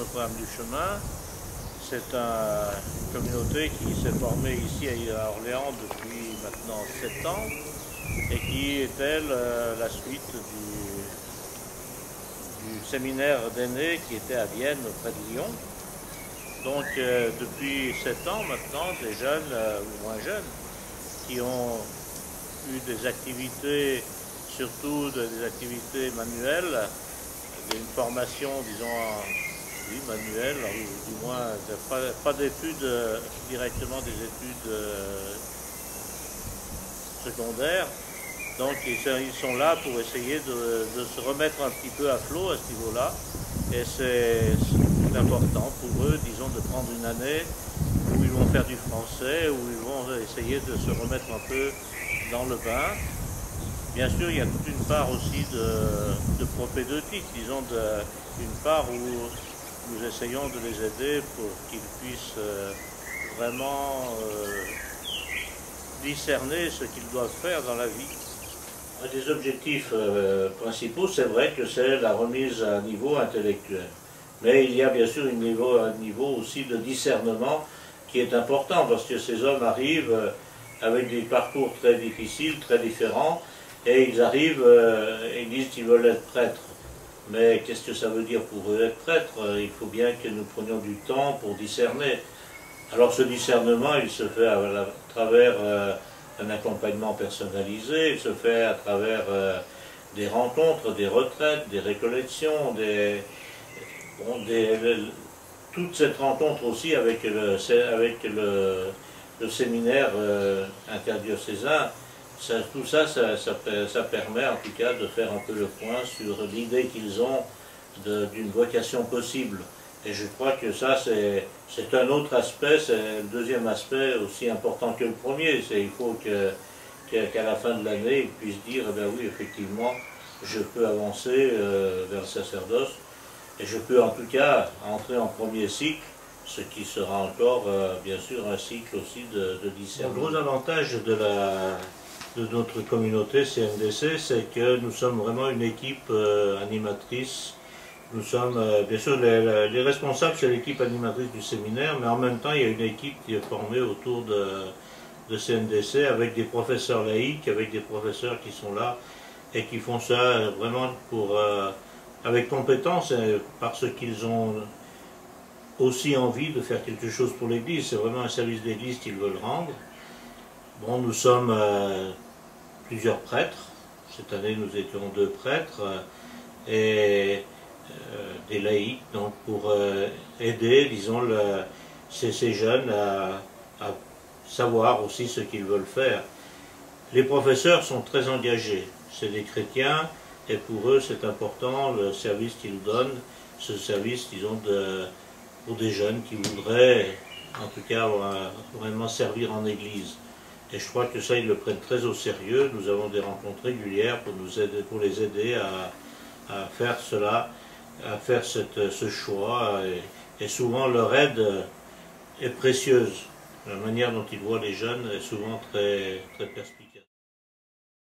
Notre-Dame du Chemin. C'est une communauté qui s'est formée ici à Orléans depuis maintenant 7 ans et qui est la suite du séminaire d'aînés qui était à Vienne, près de Lyon. Donc depuis 7 ans maintenant, des jeunes ou moins jeunes qui ont eu des activités, surtout des activités manuelles, une formation, disons, oui, manuelle, ou du moins pas d'études, directement des études secondaires. Donc ils sont là pour essayer de se remettre un petit peu à flot à ce niveau-là. Et c'est important pour eux, disons, de prendre une année où ils vont faire du français, où ils vont essayer de se remettre un peu dans le bain. Bien sûr, il y a toute une part aussi de propédeutique, disons, une part où nous essayons de les aider pour qu'ils puissent vraiment discerner ce qu'ils doivent faire dans la vie. Un des objectifs principaux, c'est vrai que c'est la remise à niveau intellectuel. Mais il y a bien sûr un niveau aussi de discernement qui est important, parce que ces hommes arrivent avec des parcours très difficiles, très différents, et ils arrivent, ils disent qu'ils veulent être prêtres. Mais qu'est-ce que ça veut dire pour eux être prêtres? Il faut bien que nous prenions du temps pour discerner. Alors ce discernement, il se fait à travers un accompagnement personnalisé, il se fait à travers des rencontres, des retraites, des récollections, toute cette rencontre aussi avec le séminaire interdiocésain. Tout ça, ça permet en tout cas de faire un peu le point sur l'idée qu'ils ont d'une vocation possible. Et je crois que ça, c'est un autre aspect, c'est le deuxième aspect aussi important que le premier. Il faut qu'à la fin de l'année, ils puissent dire, eh bien oui, effectivement, je peux avancer vers le sacerdoce, et je peux en tout cas entrer en premier cycle, ce qui sera encore, bien sûr, un cycle aussi de discernement. Le gros avantage de notre communauté CNDC, c'est que nous sommes vraiment une équipe animatrice. Nous sommes, bien sûr, les responsables, c'est l'équipe animatrice du séminaire, mais en même temps, il y a une équipe qui est formée autour de CNDC avec des professeurs laïcs, avec des professeurs qui sont là et qui font ça vraiment avec compétence, parce qu'ils ont aussi envie de faire quelque chose pour l'Église. C'est vraiment un service d'Église qu'ils veulent rendre. Bon, nous sommes plusieurs prêtres. Cette année, nous étions 2 prêtres et des laïcs, donc pour aider, disons, ces jeunes à savoir aussi ce qu'ils veulent faire. Les professeurs sont très engagés. C'est des chrétiens et pour eux, c'est important le service qu'ils donnent, ce service, disons, pour des jeunes qui voudraient, en tout cas, vraiment servir en Église. Et je crois que ça, ils le prennent très au sérieux. Nous avons des rencontres régulières pour les aider à faire cela, à faire ce choix. Et souvent, leur aide est précieuse. La manière dont ils voient les jeunes est souvent très, très perspicace.